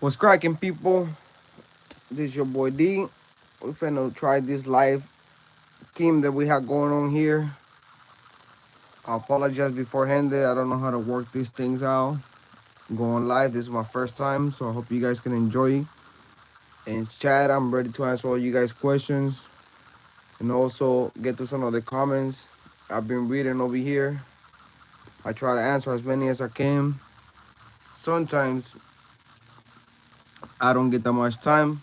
What's cracking, people? This is your boy D. We finna try this live team that we have going on here. I apologize beforehand. I don't know how to work these things out. Going live. This is my first time, so I hope you guys can enjoy. And chat, I'm ready to answer all you guys' questions and also get to some of the comments I've been reading over here. I try to answer as many as I can. Sometimes I don't get that much time,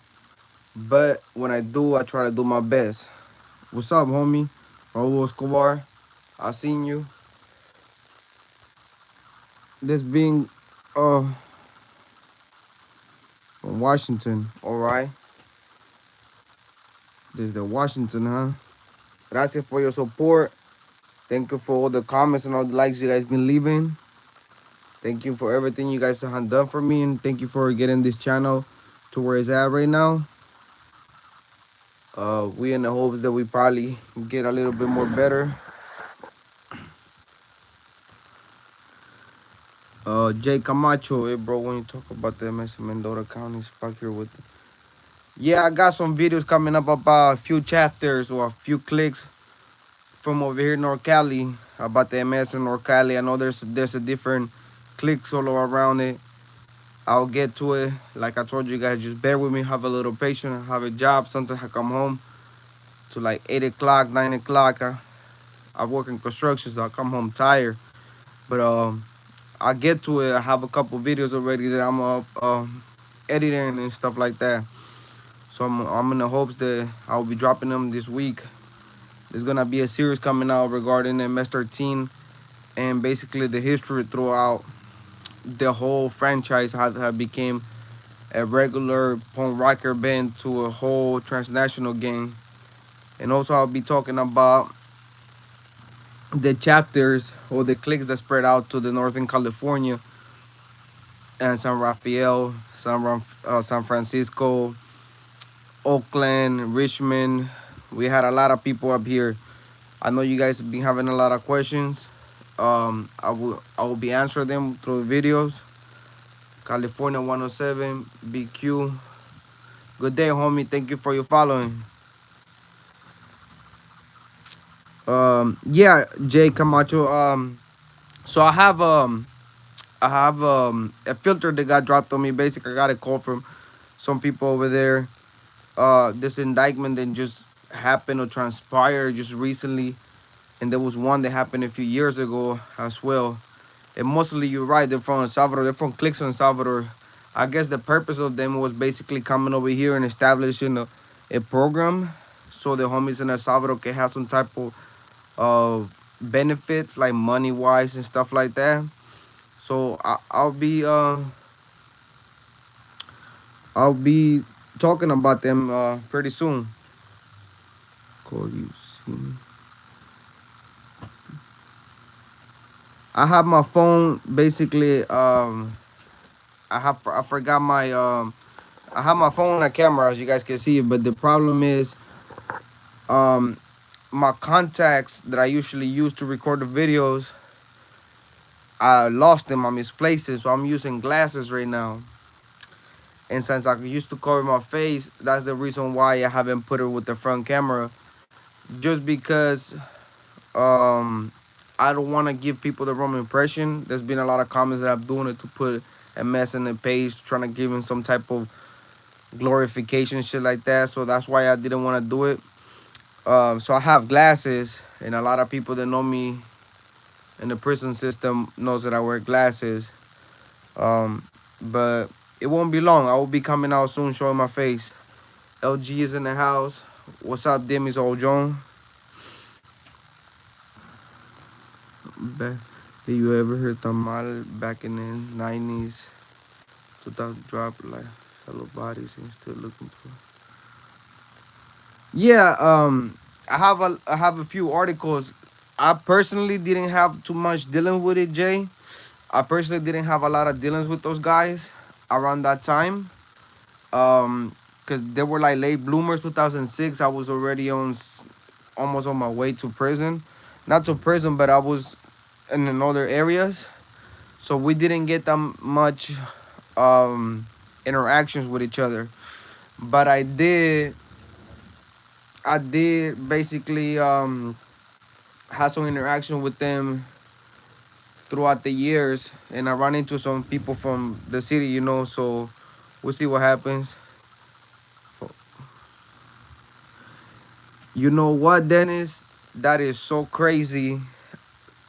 but when I do, I try to do my best. What's up, homie? Raul Escobar, I seen you. This being from Washington, alright. This is the Washington, huh? Gracias por your support. Thank you for all the comments and all the likes you guys been leaving. Thank you for everything you guys have done for me, and thank you for getting this channel to where it's at right now. We in the hopes that we probably get a little bit more better. Jay Camacho, hey bro, when you talk about the MS in Mendota County, back here with. Yeah, I got some videos coming up about a few chapters or a few clicks from over here in North Cali about the MS in North Cali. I know there's a different clicks all around it. I'll get to it. Like I told you guys, just bear with me. Have a little patience. Have a job. Sometimes I come home to like 8 o'clock, 9 o'clock. I work in construction, so I come home tired. But I get to it. I have a couple videos already that I'm editing and stuff like that. So I'm in the hopes that I'll be dropping them this week. There's gonna be a series coming out regarding MS-13 and basically the history throughout the whole franchise, how it became a regular punk rocker band to a whole transnational gang. And also I'll be talking about the chapters or the cliques that spread out to the Northern California and San Rafael, San Francisco, Oakland, Richmond. We had a lot of people up here. I know you guys have been having a lot of questions. I will be answering them through videos. California 107, BQ. Good day, homie. Thank you for your following. Yeah, Jay Camacho. So I have a filter that got dropped on me. Basically, I got a call from some people over there. This indictment that just happened or transpired just recently, and there was one that happened a few years ago as well. And mostly, you're right. They're from El Salvador. They're from cliques in El Salvador. I guess the purpose of them was basically coming over here and establishing a program, so the homies in El Salvador can have some type of benefits, like money wise and stuff like that. So I'll be talking about them pretty soon. Call you see. I have my phone basically. I forgot my I have my phone on a camera, as you guys can see, but the problem is um my contacts that I usually use to record the videos, I lost them. I misplaced it, so I'm using glasses right now. And since I used to cover my face, that's the reason why I haven't put it with the front camera. Just because um I don't want to give people the wrong impression. There's been a lot of comments that I'm doing it to put a mess in the page, trying to give him some type of glorification, shit like that. So that's why I didn't want to do it. So I have glasses, and a lot of people that know me in the prison system knows that I wear glasses. But it won't be long. I will be coming out soon, showing my face. LG is in the house. What's up, Demi's old John? Did you ever hear Tamal back in the 90s? 2000 drop like hello bodies and still looking for. Yeah, I have a few articles. I personally didn't have too much dealing with it, Jay. I personally didn't have a lot of dealings with those guys around that time. Because they were like late bloomers. 2006, I was already almost on my way to prison. Not to prison, but I was in other areas. So we didn't get that much um interactions with each other. But I did basically have some interaction with them throughout the years, and I run into some people from the city, you know. So we'll see what happens. You know what, Dennis? That is so crazy.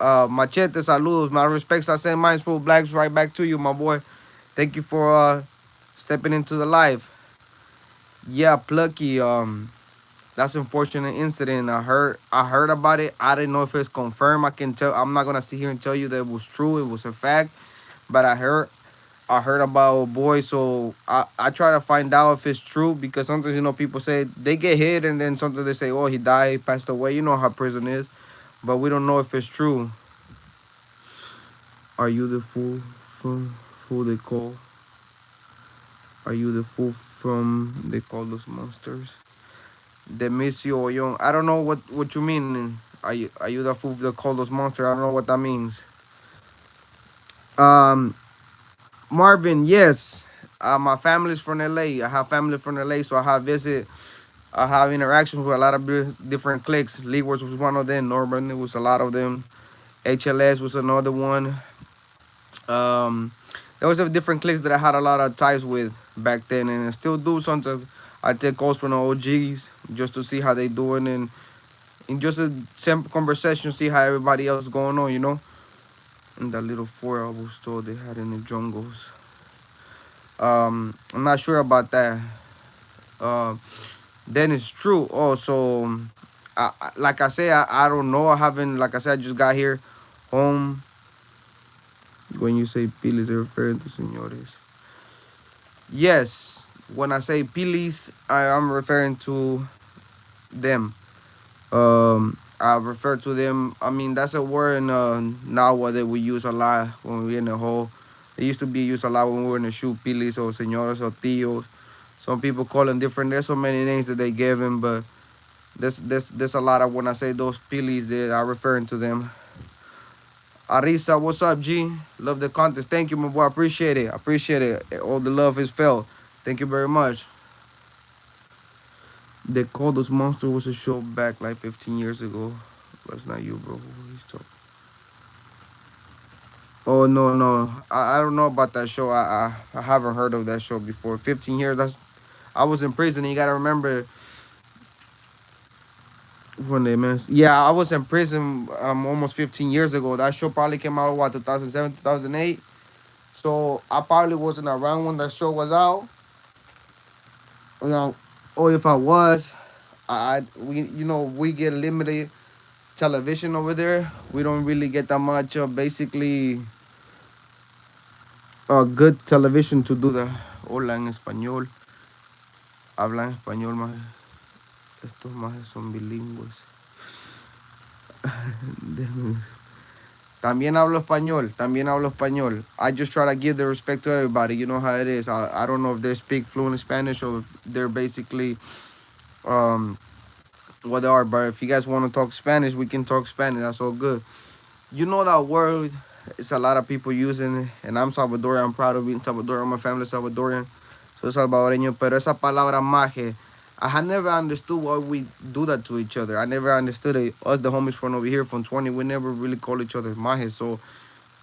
Machete, saludos. My respects. I send mine full blacks right back to you, my boy. Thank you for stepping into the live. Yeah, Plucky. That's an unfortunate incident. I heard about it. I didn't know if it's confirmed. I can tell. I'm not gonna sit here and tell you that it was true. It was a fact. But I heard about a boy, so I try to find out if it's true, because sometimes, people say they get hit, and then sometimes they say, oh, he died, he passed away. You know how prison is, but we don't know if it's true. Are you the fool they call? Are you the fool from they call those monsters? Demisio Young. I don't know what you mean. Are you the fool they call those monsters? I don't know what that means. Um, Marvin, yes. My family's from LA. I have family from LA, so I have interactions with a lot of different cliques. Leaguers was one of them. Norman, there was a lot of them. HLS was another one. Um, there was a different cliques that I had a lot of ties with back then, and I still do. Sometimes I take calls from the OGs just to see how they doing, and just a simple conversation, see how everybody else is going on, In that little 4-hour store they had in the jungles. I'm not sure about that. Uh, then it's true. Also, like I say, I don't know. I haven't, like I said, I just got here home. When you say pilis, they're referring to senores. Yes, when I say pilis, I'm referring to them. I refer to them. I mean, that's a word in Nahua that we use a lot when we're in the hole. It used to be used a lot when we were in the shoe, pilis or senores or tios. Some people call them different. There's so many names that they give them, but there's a lot of, when I say those pilis, that are referring to them. Arisa, what's up, G? Love the contest. Thank you, my boy. Appreciate it. Appreciate it. All the love is felt. Thank you very much. They called us Monster was a show back like 15 years ago. That's not you, bro. Who he's talking? Oh no, no. I don't know about that show. I haven't heard of that show before. 15 years. I was in prison. You gotta remember when they missed. Yeah, I was in prison almost 15 years ago. That show probably came out what, 2007, 2008. So I probably wasn't around when that show was out. Or if I was, we get limited television over there. We don't really get that much basically good television to do that. Hola en español. Hablan español más. Estos más son bilingües. También hablo español. También hablo español. I just try to give the respect to everybody. You know how it is. I don't know if they speak fluent Spanish or if they're basically what they are. But if you guys want to talk Spanish, we can talk Spanish. That's all good. You know that word, it's a lot of people using it, and I'm Salvadorian. I'm proud of being Salvadorian. My family is Salvadorian. Soy salvadoreño. Pero esa palabra maje, I had never understood why we do that to each other. I never understood it. Us, the homies from over here, from 20, we never really call each other maje. So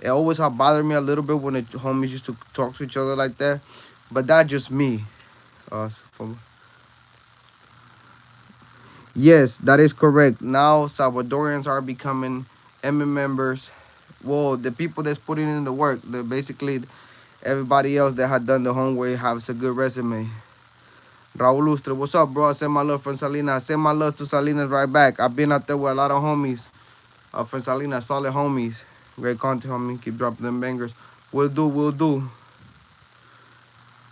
it always had bothered me a little bit when the homies used to talk to each other like that. But that's just me. From Yes, that is correct. Now Salvadorians are becoming M members. Well, the people that's putting in the work, basically everybody else that had done the homework has a good resume. Raul Lustre, what's up, bro? I send my love from Salinas. I send my love to Salinas right back. I've been out there with a lot of homies from Salinas, solid homies. Great content, homie. Keep dropping them bangers. We'll do, we'll do.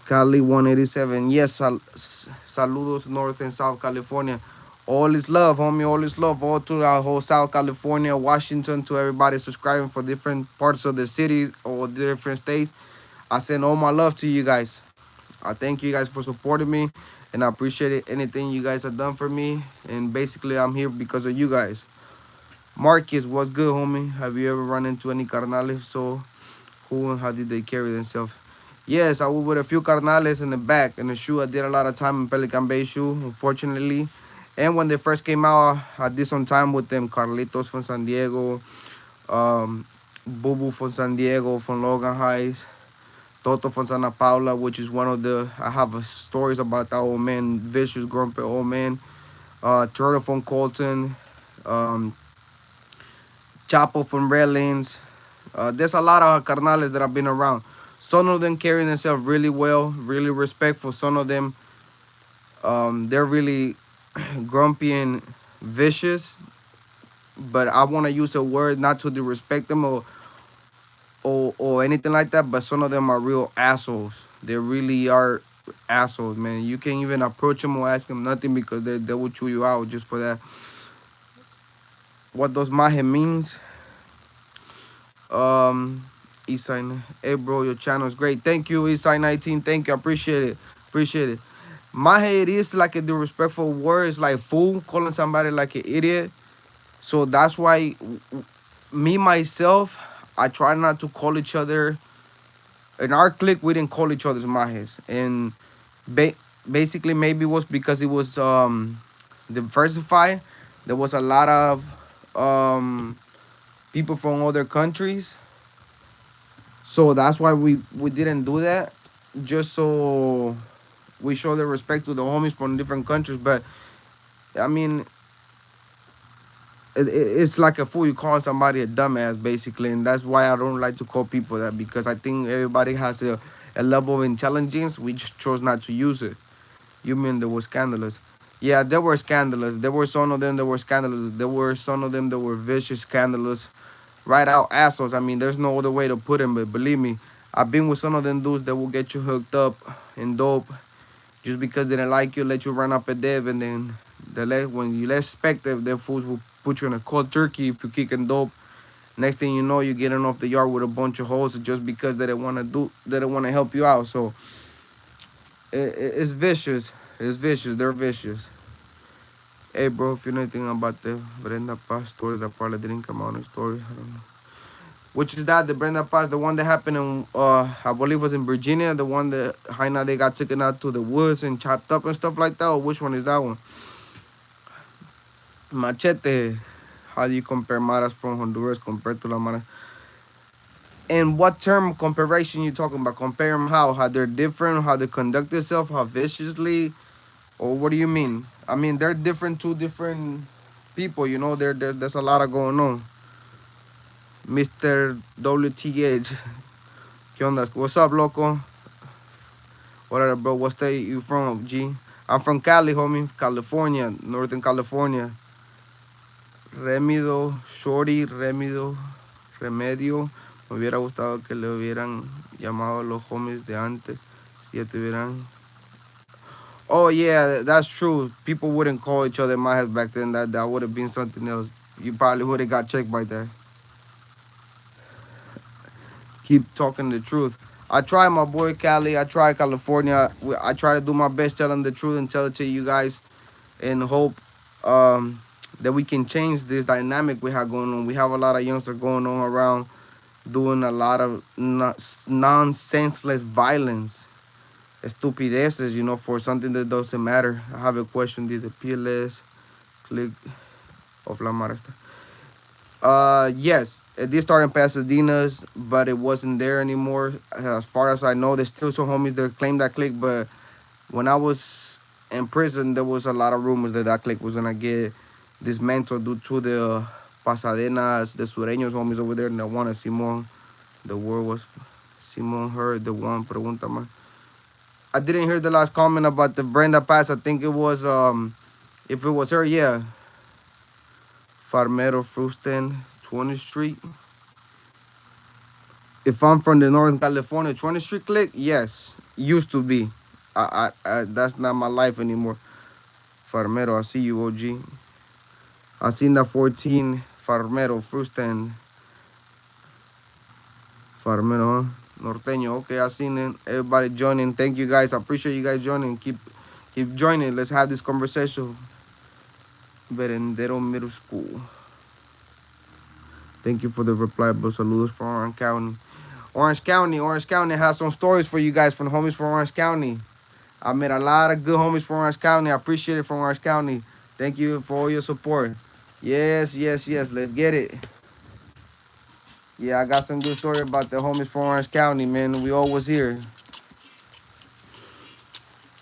Cali 187. Yes, saludos North and South California. All is love, homie. All is love. All to our whole South California, Washington, to everybody subscribing for different parts of the city or different states. I send all my love to you guys. I thank you guys for supporting me, and I appreciate it. Anything you guys have done for me. And basically, I'm here because of you guys. Marcus, what's good, homie? Have you ever run into any carnales? So, who and how did they carry themselves? Yes, I was with a few carnales in the back in the shoe. I did a lot of time in Pelican Bay shoe, unfortunately. And when they first came out, I did some time with them. Carlitos from San Diego, um, Bubu from San Diego, from Logan Heights, Toto from Santa Paula, which is one of the, I have stories about that old man, vicious, grumpy old man. Turtle from Colton, um, Chapo from Redlands. There's a lot of carnales that have been around. Some of them carry themselves really well, really respectful. Some of them, they're really grumpy and vicious. But I want to use a word not to disrespect them or anything like that. But some of them are real assholes. They really are assholes, man. You can't even approach them or ask them nothing because they will chew you out just for that. What those mahe means, um, Eastside, hey bro, your channel is great. Thank you, Eastside 19. Thank you, I appreciate it. Appreciate it. Mahe, it is like a disrespectful word. It's like fool, calling somebody like an idiot. So that's why me myself, I try not to call each other. In our clique, we didn't call each other's mahes, and ba- basically maybe it was because it was diversified. There was a lot of people from other countries, so that's why we didn't do that. Just so we show the respect to the homies from different countries. But I mean, it's like a fool. You calling somebody a dumbass, basically, and that's why I don't like to call people that because I think everybody has a level of intelligence. We just chose not to use it. You mean they were scandalous? Yeah, they were scandalous. There were some of them that were scandalous. There were some of them that were vicious, scandalous, right out assholes. I mean, there's no other way to put them. But believe me, I've been with some of them dudes that will get you hooked up and dope just because they didn't like you, let you run up a dev, and then when you less expect their fools will put you in a cold turkey if you kicking dope. Next thing you know, you're getting off the yard with a bunch of hoes just because they don't want to help you out. So it's vicious. It's vicious. They're vicious. Hey, bro, if you know anything about the Brenda Paz story that probably didn't come out in the story, I don't know. Which is that the Brenda Paz, the one that happened in, I believe was in Virginia, the one that Jaina they got taken out to the woods and chopped up and stuff like that. Or which one is that one? Machete. How do you compare maras from Honduras compared to la maras? And what term comparison you talking about? Compare them how? How they're different? How they conduct themselves? How viciously? Or what do you mean? I mean, they're different, two different people. You know, there's a lot of going on. Mr. WTH. ¿Qué onda? What's up, loco? What up, bro? What state you from, G? I'm from Cali, homie. California, Northern California. Remido, Shorty, Remido, Remedio. Me hubiera gustado que le hubieran llamado a los homies de antes. Si ya tuvieran. Oh, yeah, that's true. People wouldn't call each other my back then. That would have been something else. You probably would have got checked by that. Keep talking the truth. I try, my boy Cali. I try California. I try to do my best telling the truth and tell it to you guys and hope that we can change this dynamic we have going on. We have a lot of youngsters going on around doing a lot of nonsenseless violence, stupideces, you know, for something that doesn't matter. I have a question. Did the PLS click of La Marasta? Yes, it did start in Pasadena's, but it wasn't there anymore. As far as I know, there's still some homies that claim that click, but when I was in prison, there was a lot of rumors that that click was gonna get dismantled due to the Pasadena's, the Sureños homies over there, and the one of Simon. The word was Simon heard the one pregunta más. I didn't hear the last comment about the Brenda Pass. I think it was if it was her, yeah. Farmero Frusten, 20th Street. If I'm from the Northern California 20th Street click, yes. Used to be. That's not my life anymore. Farmero, I see you, OG. I seen that 14 Farmero Frusten. Farmero, huh? Norteño. Okay, I seen it. Everybody joining. Thank you guys. I appreciate you guys joining. Keep joining. Let's have this conversation. Berendero Middle School. Thank you for the reply, bro. Saludos from Orange County. Orange County. Orange County has some stories for you guys from the homies from Orange County. I met a lot of good homies from Orange County. I appreciate it from Orange County. Thank you for all your support. Yes, yes, yes. Let's get it. Yeah, I got some good story about the homies from Orange County, man. We always here.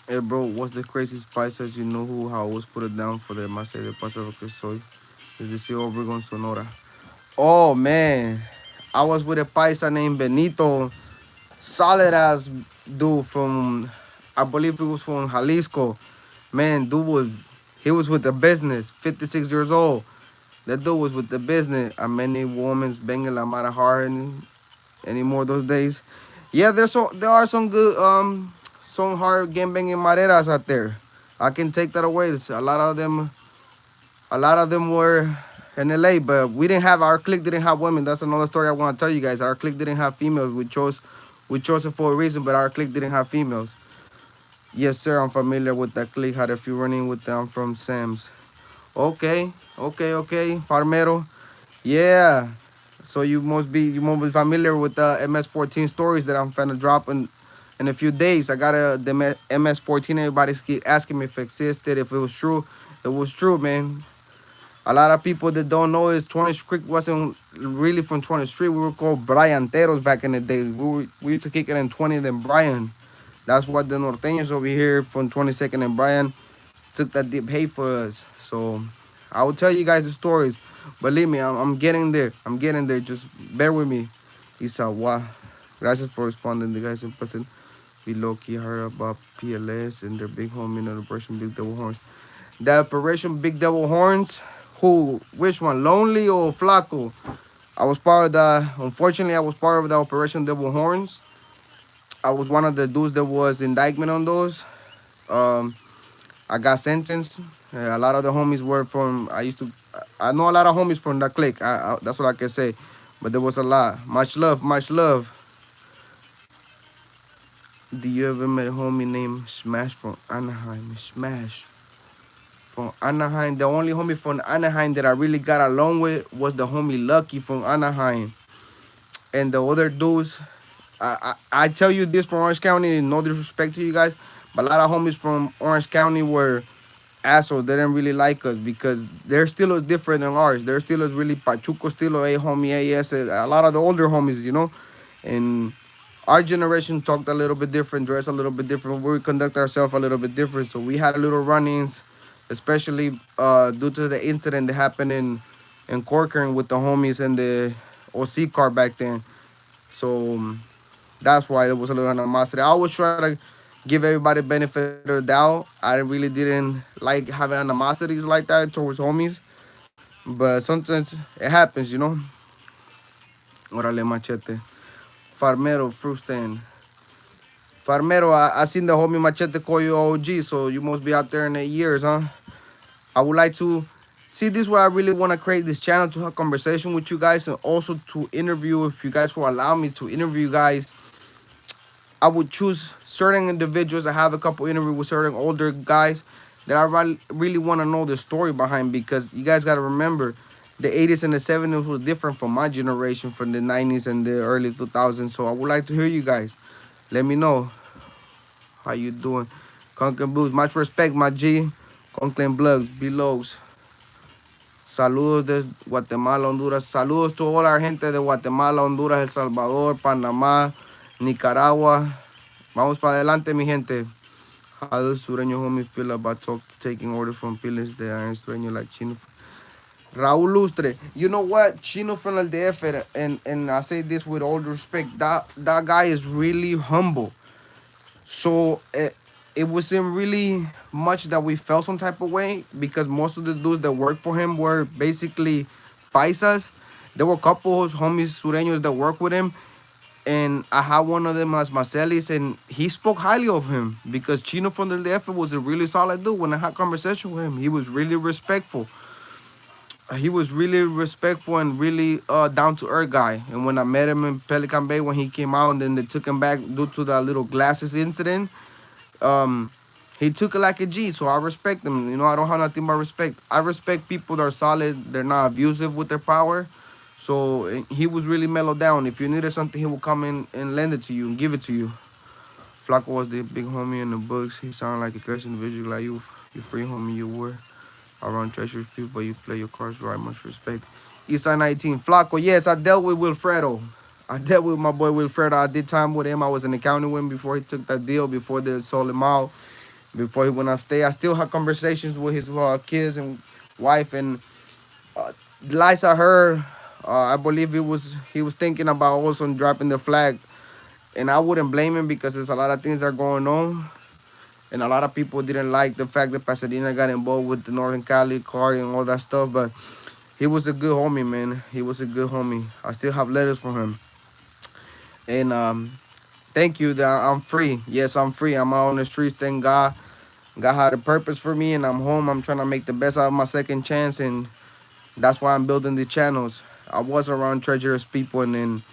Hey, bro, what's the craziest paisas you know who how always put it down for the Masa de Paso que soy? Desde Ciudad Obregón, Sonora. Oh, man. I was with a paisa named Benito. Solid ass dude from, I believe he was from Jalisco. Man, he was with the business, 56 years old. That dude was with the business. A many women's banging la mara hard anymore those days. Yeah, there are some good some hard game banging maderas out there. I can take that away. A lot of them were in LA, but we didn't have our clique didn't have women. That's another story I want to tell you guys. Our clique didn't have females. We chose it for a reason, but our clique didn't have females. Yes, sir. I'm familiar with that clique. Had a few running with them from Sam's. Okay, okay. Farmero. Yeah. So you must be familiar with the MS-14 stories that I'm finna drop in a few days. I got the MS-14. Everybody's keep asking me if it existed, if it was true. It was true, man. A lot of people that don't know is 20th Street wasn't really from 20th Street. We were called Bryanteros back in the day. We used to kick it in 20th and Bryan. That's what the Norteños over here from 22nd and Bryan took that deep hate for us. So I will tell you guys the stories. Believe me, I'm getting there. I'm getting there. Just bear with me. Isawa. Gracias for responding. The guys in person. We low-key heard about PLS and their big homie in the Operation Big Devil Horns. The Operation Big Devil Horns, who, which one, Lonely or Flaco? I was part of unfortunately, I was part of the Operation Devil Horns. I was one of the dudes that was indictment on those. Um, I got sentenced. A lot of the homies were from. I know a lot of homies from that clique. That's what I can say. But there was a lot. Much love, much love. Do you ever met a homie named Smash from Anaheim? Smash from Anaheim. The only homie from Anaheim that I really got along with was the homie Lucky from Anaheim. And the other dudes, I tell you this from Orange County, no disrespect to you guys, but a lot of homies from Orange County were assholes. They didn't really like us because their style is different than ours. Their style is really Pachuco style, a homie, AS. A lot of the older homies, and our generation talked a little bit different, dressed a little bit different. We conduct ourselves a little bit different. So we had a little run-ins, especially due to the incident that happened in Corcoran with the homies and the OC car back then. So that's why there was a little animosity. I always try to give everybody benefit of the doubt. I really didn't like having animosities like that towards homies, but sometimes it happens. Orale machete. Farmero, fruit stand. Farmero, I seen the homie Machete call you OG, so you must be out there in the years, huh? I would like to see this where I really want to create this channel to have conversation with you guys and also to interview. If you guys will allow me to interview you guys, I would choose certain individuals. I have a couple interviews with certain older guys that I really want to know the story behind, because you guys got to remember the 80s and the 70s was different from my generation, from the 90s and the early 2000s. So I would like to hear you guys. Let me know how you doing. Conklin Blues, much respect, my G. Conklin Blues, Belows. Saludos de Guatemala, Honduras. Saludos to all our gente de Guatemala, Honduras, El Salvador, Panamá, Nicaragua. Vamos para adelante, mi gente. How does Sureño homie feel about taking orders from Piles de Iron Sureño like Chino? Raúl Lustre. You know what? Chino from el DF, and I say this with all respect, that guy is really humble. So it wasn't really much that we felt some type of way, because most of the dudes that worked for him were basically paisas. There were a couple of homies sureños that worked with him, and I had one of them as Marcelis, and he spoke highly of him because Chino from the DF was a really solid dude. When I had conversation with him, he was really respectful. He was really respectful and really down to earth guy. And when I met him in Pelican Bay when he came out, and then they took him back due to that little glasses incident, he took it like a G. So I respect him. I don't have nothing but respect. I respect people that are solid. They're not abusive with their power. So he was really mellowed down. If you needed something, he would come in and lend it to you and give it to you. Flacco was the big homie in the books. He sounded like a cursed individual, like you free homie you were. Around treacherous people, but you play your cards right. Much respect. Eastside 19. Flacco, yes, I dealt with Wilfredo. I dealt with my boy Wilfredo. I did time with him. I was in the county with him before he took that deal, before they sold him out, before he went upstate. I still have conversations with his kids and wife. And uh, last I heard, I believe he was thinking about also dropping the flag. And I wouldn't blame him because there's a lot of things that are going on. And a lot of people didn't like the fact that Pasadena got involved with the Northern Cali card and all that stuff. But he was a good homie, man. He was a good homie. I still have letters from him. And thank you that I'm free. Yes, I'm free. I'm out on the streets. Thank God. God had a purpose for me, and I'm home. I'm trying to make the best out of my second chance, and that's why I'm building the channels. I was around treacherous people, and then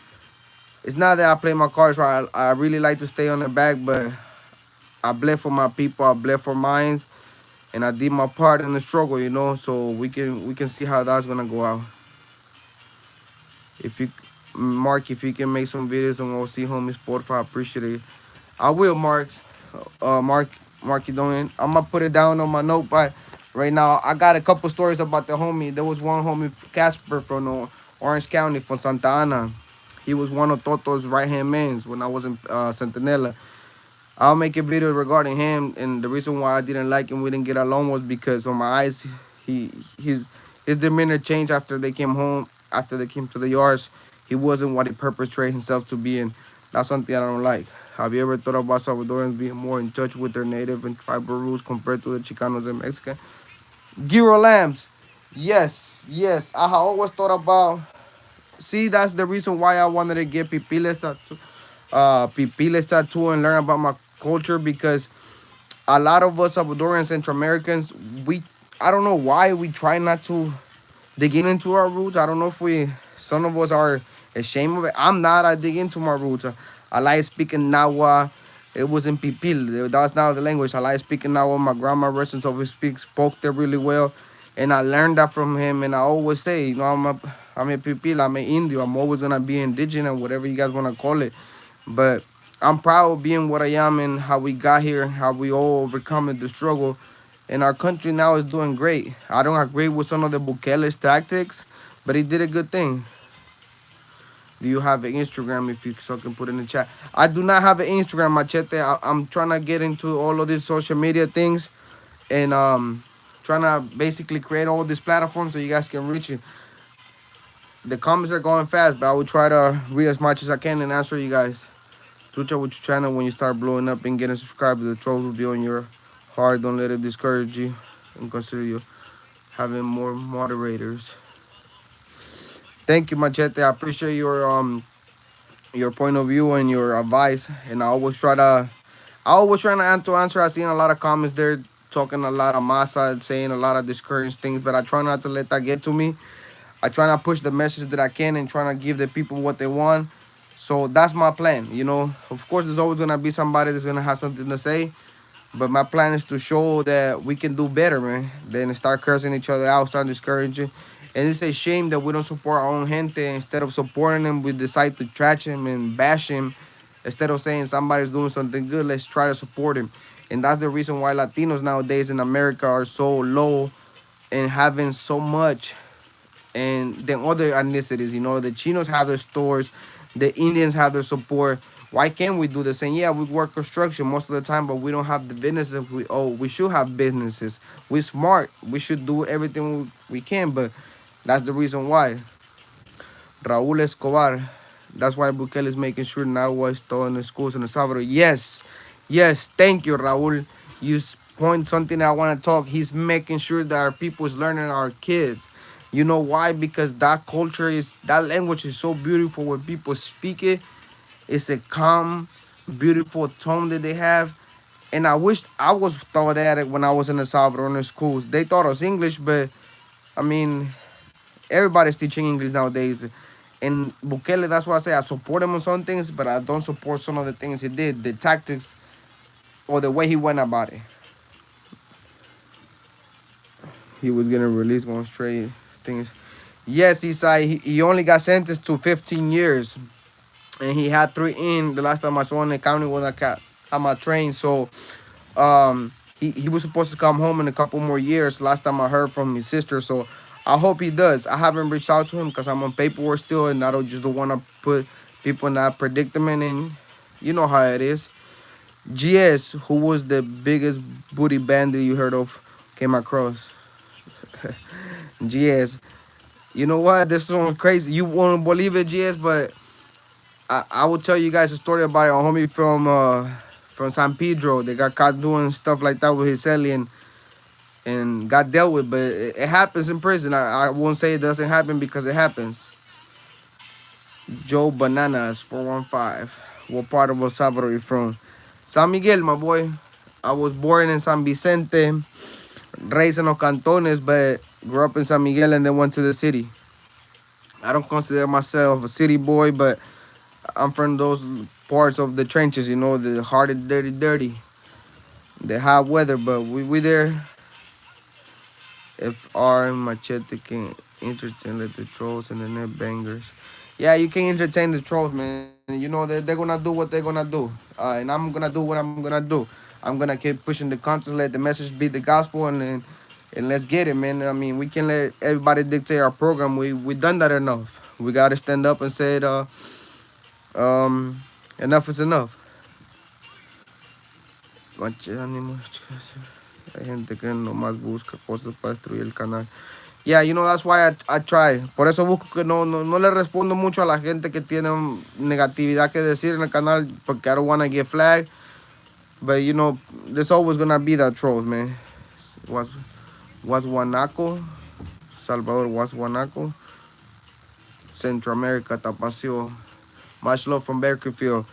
it's not that I play my cards right. I really like to stay on the back, but I bled for my people. I bled for mines, and I did my part in the struggle. So we can see how that's gonna go out. If you, Mark, if you can make some videos on OC homies, porfa, I appreciate it. I will, Marks. Marky Dorian. I'm gonna put it down on my notepad right now. I got a couple stories about the homie. There was one homie, Casper, from Orange County, from Santa Ana. He was one of Toto's right hand mans when I was in Centinela. I'll make a video regarding him, and the reason why I didn't like him, we didn't get along, was because on my eyes, he his demeanor changed after they came home, after they came to the yards. He wasn't what he perpetrated himself to be, and that's something I don't like. Have you ever thought about Salvadorans being more in touch with their native and tribal roots compared to the Chicanos and Mexican? Giro Lambs, yes, yes. I have always thought about. See, that's the reason why I wanted to get Pipiles tattoo and learn about my culture, because a lot of us Salvadorian Central Americans, we I don't know why we try not to dig into our roots. I don't know if some of us are ashamed of it. I'm not. I dig into my roots. I like speaking Nahua. It was in Pipil. That's now the language. I like speaking Nahua. My grandma resident of spoke there really well, and I learned that from him. And I always say, I'm a Pipil. I'm an Indio. I'm always gonna be indigenous, whatever you guys wanna call it. But I'm proud of being what I am and how we got here, how we all overcome the struggle. And our country now is doing great. I don't agree with some of the Bukele's tactics, but he did a good thing. Do you have an Instagram? If you so can put in the chat. I do not have an Instagram, Machete. I'm trying to get into all of these social media things, and trying to basically create all these platforms so you guys can reach it. The comments are going fast, but I will try to read as much as I can and answer you guys. Lucha with your channel. When you start blowing up and getting subscribed, the trolls will be on your heart. Don't let it discourage you, and consider you having more moderators. Thank you, Machete. I appreciate your point of view and your advice. And I always try to answer. I've seen a lot of comments there talking a lot of masa, saying a lot of discouraging things, but I try not to let that get to me. I try to push the message that I can and trying to give the people what they want. So that's my plan. Of course, there's always gonna be somebody that's gonna have something to say, but my plan is to show that we can do better, man, than start cursing each other out, start discouraging. And it's a shame that we don't support our own gente. Instead of supporting them, we decide to trash him and bash him. Instead of saying somebody's doing something good, let's try to support him. And that's the reason why Latinos nowadays in America are so low and having so much, and then other ethnicities. The Chinos have their stores, the Indians have their support. Why can't we do the same? Yeah, we work construction most of the time, but we don't have the businesses. We should have businesses. We're smart. We should do everything we can, but that's the reason why. Raul Escobar. That's why Bukele is making sure now is still in the schools in El Salvador. Yes, yes. Thank you, Raul. You point something I want to talk. He's making sure that our people is learning, our kids. You know why? Because that language is so beautiful when people speak it. It's a calm, beautiful tone that they have. And I wish I was taught that when I was in El Salvador in the schools. They taught us English, but I mean, everybody's teaching English nowadays. And Bukele, that's why I say I support him on some things, but I don't support some of the things he did, the tactics or the way he went about it. He was getting released, going straight things. Yes, he only got sentenced to 15 years, and he had 3 in the last time I saw in the county when I got on my train. So he was supposed to come home in a couple more years. Last time I heard from his sister, so I hope he does. I haven't reached out to him because I'm on paperwork still, and I don't want to put people in that predicament. And you know how it is. GS, who was the biggest booty bandit you heard of, came across. GS, you know what? This sounds crazy. You won't believe it, GS, but I will tell you guys a story about a homie from San Pedro. They got caught doing stuff like that with his celly and got dealt with. But it happens in prison. I won't say it doesn't happen because it happens. Joe Bananas 415. What part of El Salvador you from? San Miguel, my boy. I was born in San Vicente, raised in los cantones, but grew up in San Miguel and then went to the city. I don't consider myself a city boy, but I'm from those parts of the trenches, the hard and dirty, the hot weather. But we there. If our machete can entertain the trolls and the net bangers. Yeah, you can entertain the trolls, man. They're gonna do what they're gonna do. And I'm gonna do what I'm gonna do. I'm gonna keep pushing the content, let the message be the gospel, and let's get it, man. I mean, we can let everybody dictate our program. We done that enough. We gotta stand up and say, um, enough is enough. Hay gente que nomás busca cosas para destruir el canal. Yeah, that's why I try. Por eso busco que no le respondo mucho a la gente que tiene negatividad que decir en el canal porque I don't want to get flagged. But, there's always going to be that trolls, man. Was Guanaco, Salvador was Guanaco, Central America, Tapacio. Much love from Bakerfield.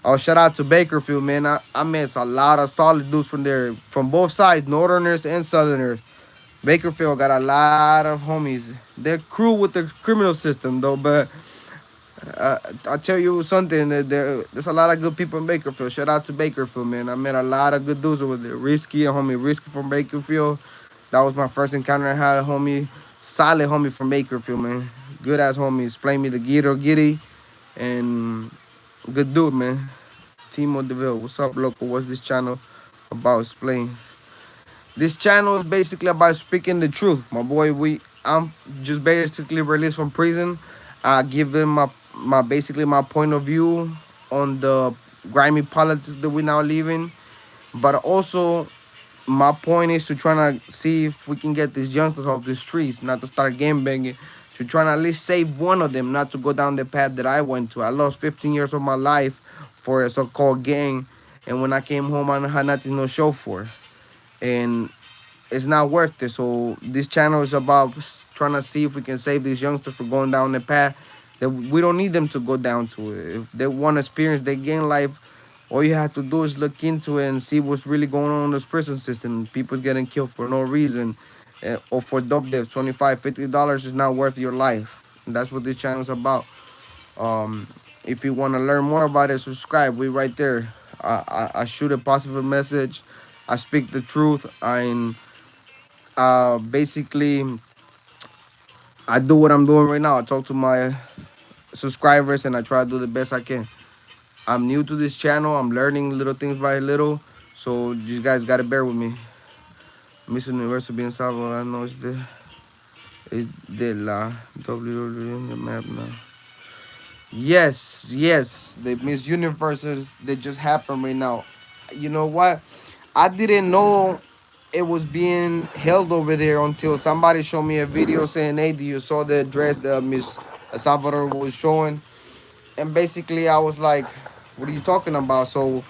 Oh, shout out to Bakerfield, man. I met a lot of solid dudes from there, from both sides, Northerners and Southerners. Bakerfield got a lot of homies. They're cruel with the criminal system, though, but I'll tell you something. There's a lot of good people in Bakerfield. Shout out to Bakerfield, man. I met a lot of good dudes over there. Risky, a homie Risky from Bakerfield. That was my first encounter. I had a homie, solid homie from Bakerfield, man. Good ass homie. Explain me the Giddy. And good dude, man. Timo DeVille. What's up, local? What's this channel about? Explain. This channel is basically about speaking the truth, my boy. I'm just basically released from prison. I give them my basically my point of view on the grimy politics that we now live in. But also my point is to try to see if we can get these youngsters off the streets, not to start game banging, to try to at least save one of them, not to go down the path that I went to. I lost 15 years of my life for a so-called gang, and when I came home, I had nothing to show for. And it's not worth it. So this channel is about trying to see if we can save these youngsters from going down the path that we don't need them to go down to it. If they want to experience their gang life, all you have to do is look into it and see what's really going on in this prison system. People's getting killed for no reason, or for dope debts. $25, $50 is not worth your life. And that's what this channel is about. If you want to learn more about it, subscribe. We right there. I shoot a positive message. I speak the truth. Basically, I do what I'm doing right now. I talk to my subscribers and I try to do the best I can. I'm new to this channel. I'm learning little things by little. So you guys gotta bear with me. Miss Universo bien Salvador, I know it's de la WWE in the map now. Yes. The Miss Universes that just happened right now. You know what? I didn't know it was being held over there until somebody showed me a video saying, "Hey, do you saw the dress that Miss Salvador was showing?" And basically, I was like, "What are you talking about?" So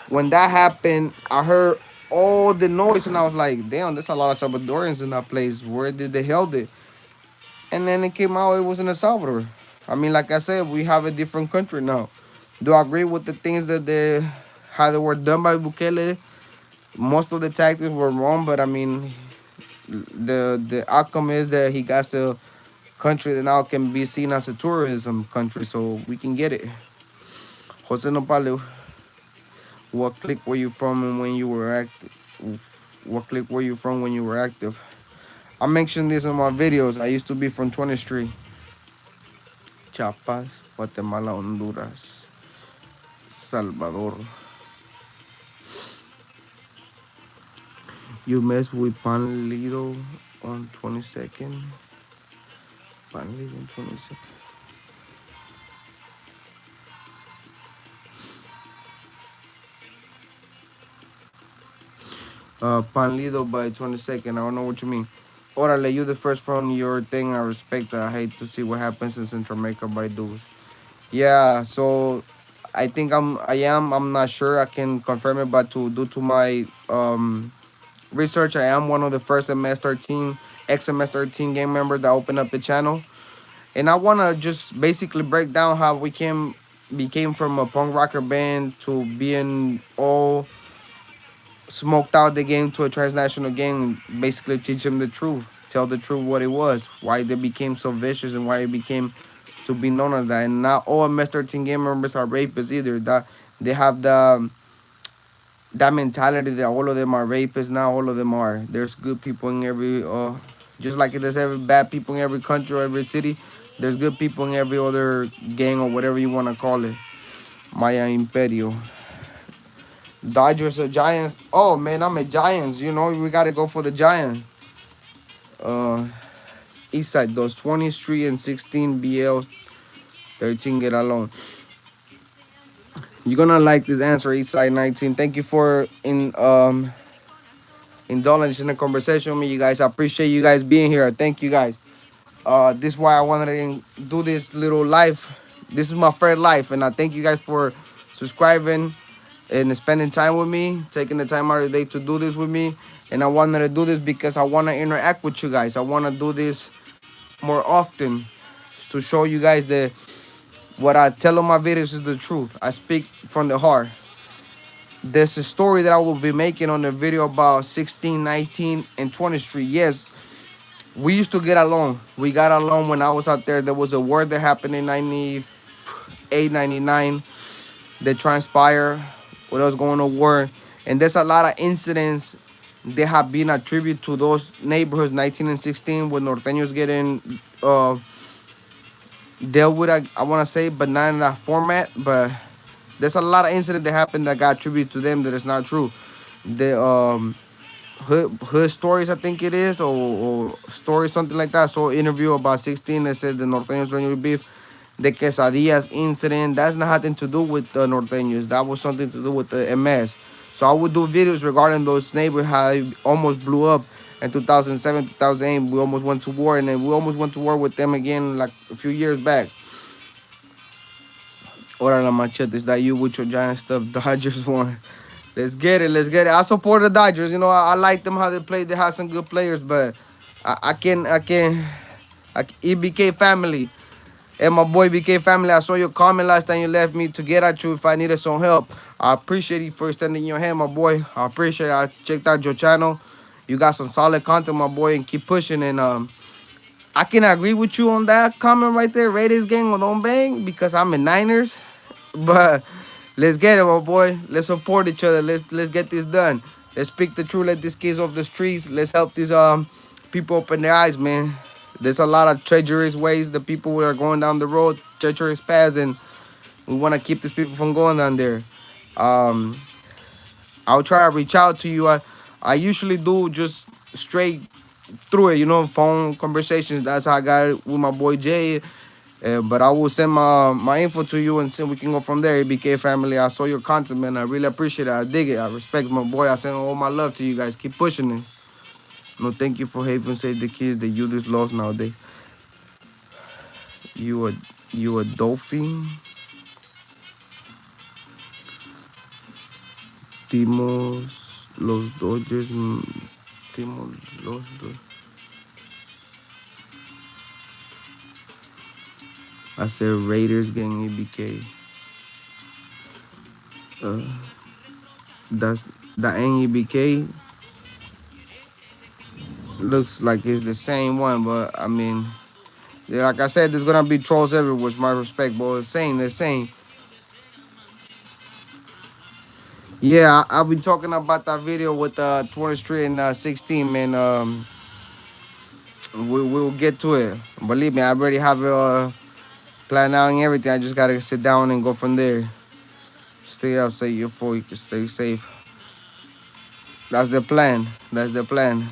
when that happened, I heard all the noise, and I was like, "Damn, there's a lot of Salvadorians in that place. Where did they held it?" And then it came out it was in El Salvador. I mean, like I said, we have a different country now. Do I agree with the things that how they were done by Bukele? Most of the tactics were wrong, but I mean, the outcome is that he got a country that now can be seen as a tourism country, so we can get it. Jose Nopale, what clique were you from and when you were active? What clique were you from when you were active? I mentioned this in my videos. I used to be from 20th Street, Chiapas, Guatemala, Honduras, Salvador. You mess with Pan Lido on 22nd. Pan Lido on 22nd. Pan Lido by 22nd. I don't know what you mean. Orale, you the first from your thing. I respect that. I hate to see what happens in Central America by dudes. Yeah, so I think I'm not sure. I can confirm it, but to due to my research, I am one of the first MS13, ex MS13 game members that opened up the channel. And I wanna just basically break down how we became from a punk rocker band to being all smoked out the game to a transnational game. Basically teach them the truth, tell the truth what it was, why they became so vicious, and why it became to be known as that. And not all MS13 game members are rapists either. That they have that mentality that all of them are rapists. Not all of them are. There's good people in every just like there's every bad people in every country or every city. There's good people in every other gang or whatever you want to call it. Maya Imperio. Dodgers or Giants. Oh man, I'm a Giants. You know, we gotta go for the Giants. Uh East side, those 20th Street and 16 BL 13 get along. You're gonna like this answer, East side 19. Thank you for indulging in the conversation with me, you guys. I appreciate you guys being here. Thank you guys. This is why I wanted to do this little live. This is my first live, and I thank you guys for subscribing and spending time with me, taking the time out of the day to do this with me. And I wanted to do this because I want to interact with you guys. I want to do this more often to show you guys that what I tell in my videos is the truth. I speak from the heart. There's a story that I will be making on the video about 16, 19, and 20th Street. Yes, we used to get along. We got along when I was out there. There was a war that happened in 98, 99 that transpired when I was going to war. And there's a lot of incidents that have been attributed to those neighborhoods, 19 and 16, with Norteños getting dealt with, I want to say, but not in that format. But there's a lot of incidents that happened that got attributed to them that is not true. The hood stories, I think it is, or stories, something like that. So interview about 16 that said the Norteños running with beef. The quesadillas incident, that's not nothing to do with the Norteños. That was something to do with the MS. So I would do videos regarding those neighborhoods, how it almost blew up in 2007, 2008. We almost went to war, and then we almost went to war with them again like a few years back. Ora la machete, is that you with your giant stuff? Dodgers won. Let's get it. Let's get it. I support the Dodgers. You know, I like them how they play. They have some good players, but EBK family. And my boy BK family, I saw your comment last time you left me to get at you if I needed some help. I appreciate you for extending your hand, my boy. I appreciate it. I checked out your channel. You got some solid content, my boy, and keep pushing. And I can agree with you on that comment right there. Raiders gang or don't bang because I'm in Niners. But let's get it, my boy. Let's support each other. Let's get this done. Let's speak the truth. Let these kids off the streets. Let's help these people open their eyes, man. There's a lot of treacherous ways the people are going down the road, treacherous paths, and we want to keep these people from going down there. Um, I'll try to reach out to you. I usually do just straight through it, you know, phone conversations. That's how I got it with my boy Jay. But I will send my info to you and see we can go from there. ABK family, I saw your content, man. I really appreciate it. I dig it. I respect my boy. I send all my love to you guys. Keep pushing it. No, thank you for having saved the kids that you just lost nowadays. You a dolphin? Timos los Dodgers. Timos los Dodgers. I said Raiders gang ABK. That's the ABK. Looks like it's the same one, but I mean, yeah, like I said, there's gonna be trolls everywhere. With my respect, but it's same, the same. Yeah, I'll be talking about that video with 20th Street and 16, man. we'll get to it. Believe me, I already have it planned out and everything. I just gotta sit down and go from there. Stay up, say you're full, you can stay safe. That's the plan. That's the plan.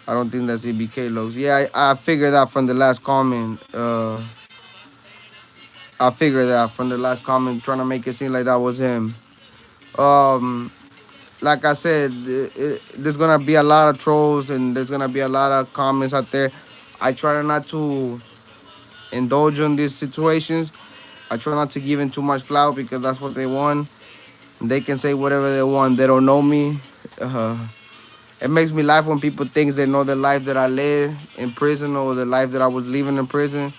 I don't think that's EBK lows. Yeah, I figured that from the last comment. I figured that from the last comment, trying to make it seem like that was him. Um, like I said, there's gonna be a lot of trolls and there's gonna be a lot of comments out there. I try not to indulge in these situations. I try not to give in too much clout because that's what they want. They can say whatever they want. They don't know me. It makes me laugh when people think they know the life that I live in prison or the life that I was living in prison.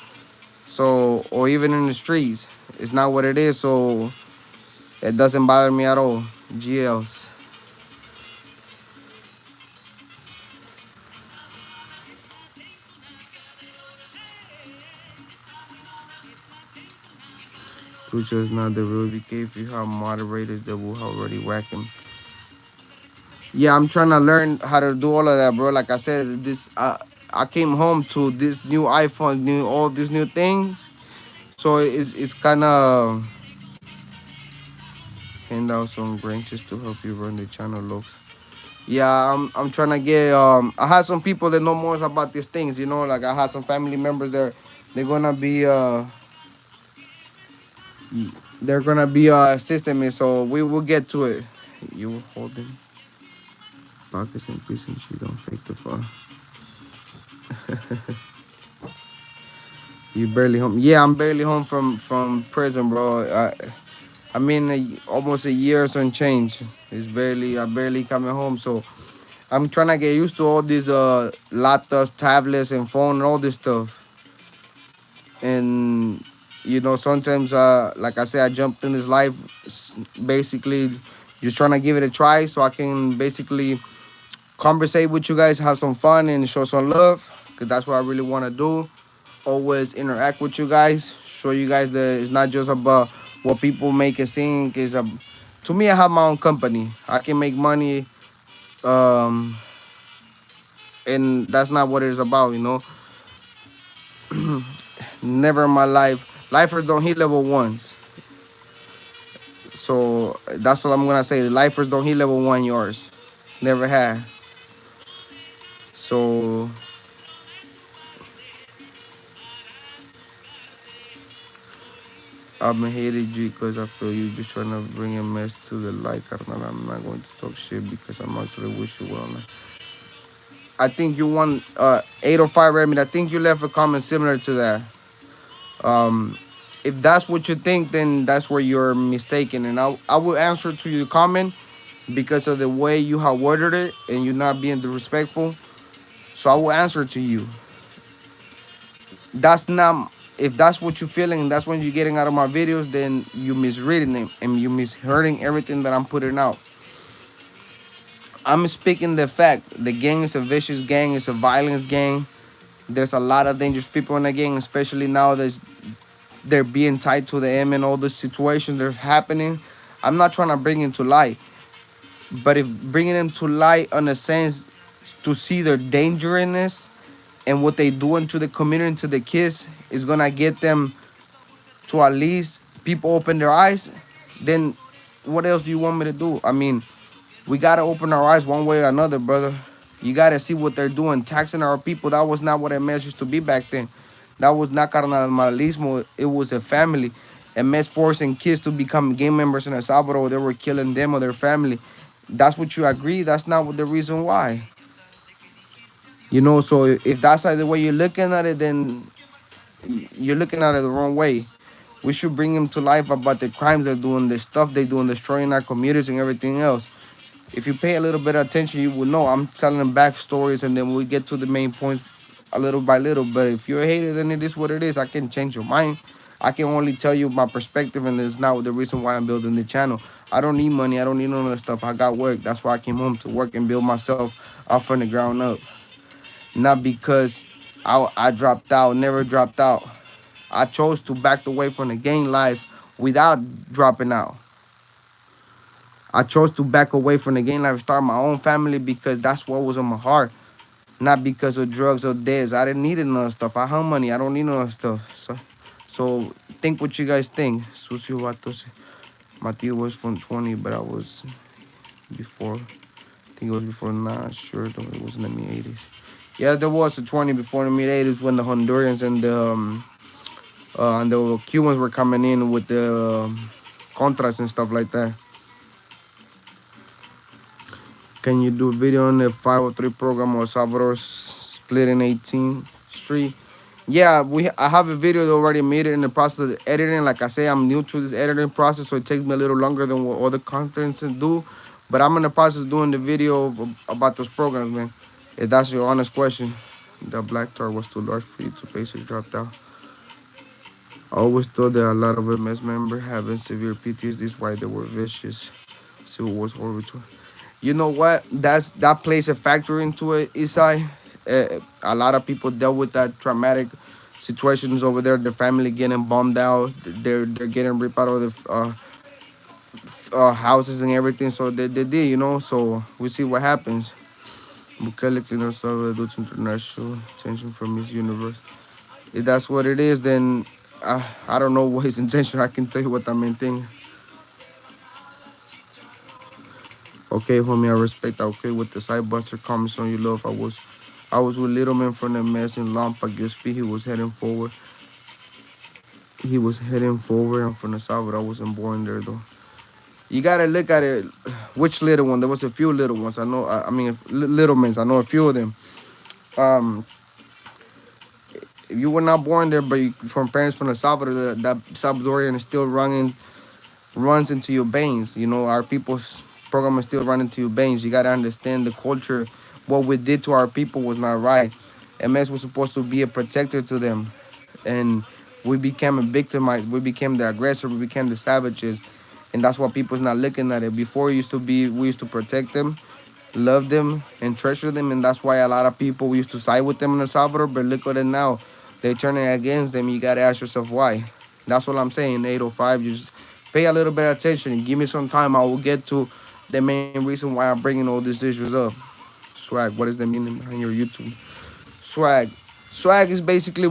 So, or even in the streets, it's not what it is. So it doesn't bother me at all. GLs. Trucha is not the real BK. If you have moderators that will already whack him. Yeah, I'm trying to learn how to do all of that, bro. Like I said, this I came home to this new iPhone, new all these new things. So it's kind of hand out some branches to help you run the channel looks. Yeah, I'm trying to get I had some people that know more about these things, you know, like I had some family members there. They're gonna be they're gonna be assisting me, so we will get to it. You holding pockets and pieces, you don't fake the fun. You barely home. Yeah, I'm barely home from prison, bro. I mean almost a year or some change. I barely coming home, so I'm trying to get used to all these laptops, tablets, and phone and all this stuff. And you know, sometimes like I said, I jumped in this life basically just trying to give it a try so I can basically conversate with you guys, have some fun, and show some love because that's what I really want to do. Always interact with you guys, show you guys that it's not just about what people make it seem. Is to me, I have my own company. I can make money, um, and that's not what it's about, you know. Never in my life. Lifers don't hit level ones. So that's what I'm gonna say. Lifers don't hit level one yours. Never had. So I've been hated you because I feel you just trying to bring a mess to the light, carnal. I'm not going to talk shit because I'm actually wish you well. I think you won 805 Redmond. I think you left a comment similar to that. Um, if that's what you think, then that's where you're mistaken. And I will answer to your comment because of the way you have worded it and you not being disrespectful. So I will answer to you. That's not, if that's what you're feeling and that's when you're getting out of my videos, then you misreading it and you mishearing everything that I'm putting out. I'm speaking the fact. The gang is a vicious gang. It's a violence gang. There's a lot of dangerous people in the gang, especially now that they're being tied to the M and all the situations that are happening. I'm not trying to bring it to light, but if bringing them to light in a sense to see their dangerousness and what they doing to the community, to the kids, is gonna get them to at least people open their eyes. Then what else do you want me to do? I mean, we gotta open our eyes one way or another, brother. You gotta see what they're doing, taxing our people. That was not what MS used to be back then. That was not carnalismo. It was a family. MS forcing kids to become gang members in El Salvador. They were killing them or their family. That's what you agree. That's not the reason why. You know, so if that's the way you're looking at it, then you're looking at it the wrong way. We should bring them to life about the crimes they're doing, the stuff they're doing, destroying our communities and everything else. If you pay a little bit of attention, you will know I'm telling them backstories, and then we get to the main points a little by little. But if you're a hater, then it is what it is. I can change your mind. I can only tell you my perspective, and it's not the reason why I'm building the channel. I don't need money. I don't need none of that stuff. I got work. That's why I came home to work and build myself up from the ground up. Not because I dropped out, never dropped out. I chose to back away from the gang life without dropping out. I chose to back away from the gang life, start my own family because that's what was on my heart. not because of drugs or debts. I didn't need enough stuff. I have money. I don't need enough stuff. So think what you guys think. Sucio Vatos. Mateo was from 20, but I was before. I think it was before. Not sure though. It was in the mid 80s. Yeah, there was a 20 before the mid 80s when the Hondurans and the Cubans were coming in with the contras and stuff like that. Can you do a video on the 503 program or Salvador split in 18th Street? Yeah, I have a video that already made it in the process of editing. Like I say, I'm new to this editing process, so it takes me a little longer than what other contents do. But I'm in the process of doing the video about those programs, man. If that's your honest question, the black tar was too large for you to basic dropped out. I always thought that a lot of MS members having severe PTSD is why they were vicious. Civil War's horrible. You know what? That plays a factor into it, Isai. A lot of people dealt with that traumatic situations over there. Their family getting bombed out. They're getting ripped out of the houses and everything. So they did, you know. So we see what happens. Bukele can solve due to international tension from his universe. If that's what it is, then I don't know what his intention. I can tell you what that main thing. Okay, homie, I respect. Okay, with the sidebuster comments on you love. I was with Little Man from the mess in Lampa Gillespie. He was heading forward. He was heading forward. I'm from the south, but I wasn't born there though. You gotta look at it. Which little one? There was a few little ones. I know. I mean, little men. I know a few of them. Um, if you were not born there, but you, from parents from the Salvador, that Salvadorian is still runs into your veins. You know, our people's program is still running to your veins. You gotta understand the culture. What we did to our people was not right. MS was supposed to be a protector to them, and we became a victim. We became the aggressor. We became the savages, and that's why people's not looking at it. Before it used to be, we used to protect them, love them, and treasure them, and that's why a lot of people we used to side with them in El Salvador. But look at it now, they're turning against them. You gotta ask yourself why. That's what I'm saying. 805, you just pay a little bit of attention. Give me some time. I will get to the main reason why I'm bringing all these issues up. Swag, what is the meaning behind your YouTube? Swag. Swag is basically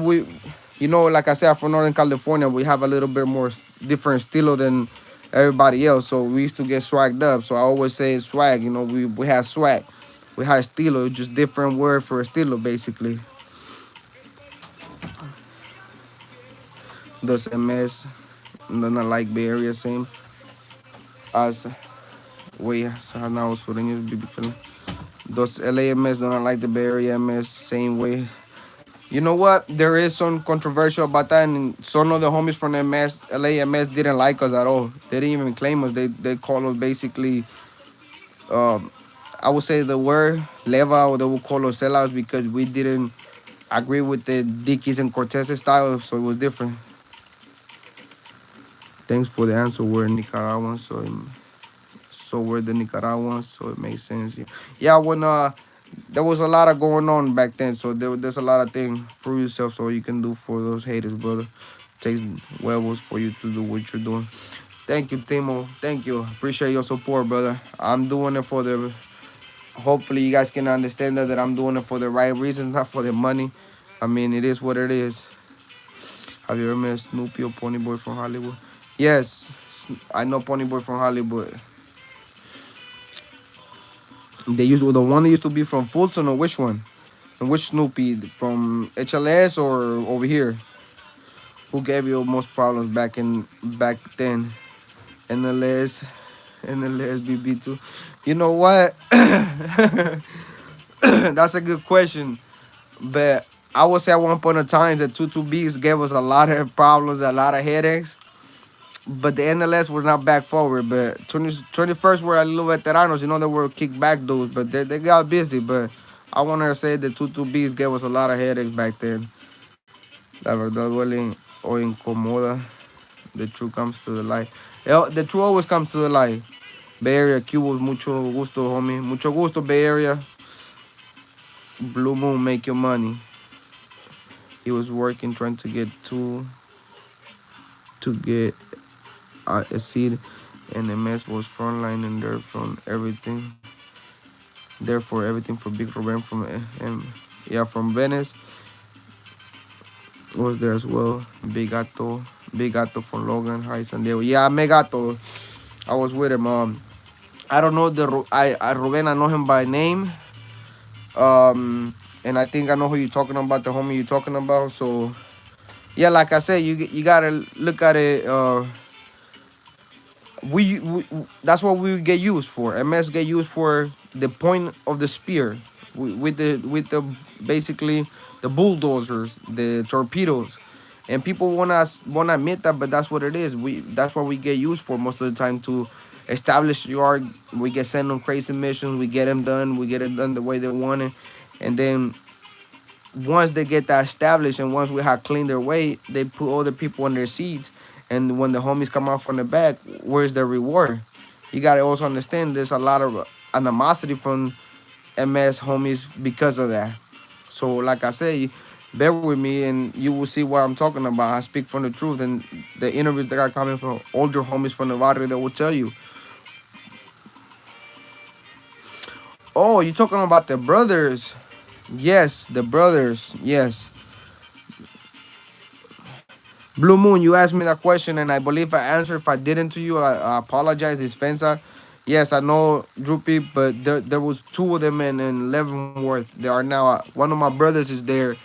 like I said, I'm from Northern California. We have a little bit more different stilo than everybody else. So we used to get swagged up. So I always say swag. You know, we have swag. We have stilo, just different word for estilo, basically. Does MS not like Bay Area same as we now sureños be feeling? Does LAMS don't like the Bay Area MS same way? You know what? There is some controversial about that, and some of the homies from MS, LAMS didn't like us at all. They didn't even claim us. They call us basically, um, I would say the word leva, or they would call us sellouts because we didn't agree with the Dickies and Cortez style, so it was different. Thanks for the answer. We're Nicaraguans, so we're the Nicaraguans, so it makes sense. Yeah, when there was a lot of going on back then, so there's a lot of things. Prove yourself so you can do for those haters, brother. It takes huevos for you to do what you're doing. Thank you, Timo. Thank you. Appreciate your support, brother. I'm doing it for the. Hopefully, you guys can understand that I'm doing it for the right reasons, not for the money. I mean, it is what it is. Have you ever met Snoopy or Ponyboy from Hollywood? Yes, I know Ponyboy from Hollywood. The one that used to be from Fulton, or which one? And which Snoopy from HLS or over here? Who gave you most problems back then? NLS, NLS BB2. You know what? That's a good question. But I would say at one point in time that 22Bs gave us a lot of problems, a lot of headaches. But the NLS were not back forward. But 21st were a little veteranos. You know, they were kickback dudes, but they got busy. But I want to say the 22Bs gave us a lot of headaches back then. La verdad duele o incomoda. The truth comes to the light. The truth always comes to the light. Bay Area, Cubos, mucho gusto, homie. Mucho gusto, Bay Area. Blue Moon, make your money. He was working, trying to get a seed, and the mess was frontline and there from everything. Therefore, everything for Big Ruben from yeah, from Venice was there as well. Big Gato from Logan, High San Diego. Yeah, Megato. I was with him. I don't know I Ruben. I know him by name. And I think I know who you're talking about. The homie you're talking about. So yeah, like I said, you gotta look at it. We that's what we get used for. MS get used for the point of the spear, with the basically the bulldozers, the torpedoes, and people wanna admit that, but that's what it is. That's what we get used for most of the time to establish yard. We get sent on crazy missions. We get them done. We get it done the way they want it, and then once they get that established and once we have cleaned their way, they put other people on their seats. And when the homies come out from the back, where's the reward? You gotta also understand there's a lot of animosity from MS homies because of that. So like I say, bear with me and you will see what I'm talking about. I speak from the truth, and the interviews that are coming from older homies from the barrio that will tell you. Oh, you're talking about the brothers. Yes, the brothers. Yes. Blue Moon, you asked me that question, and I believe I answered. If I didn't to you, I apologize, Dispensa. Yes, I know Droopy, but there was two of them in Leavenworth. They are now. One of my brothers is there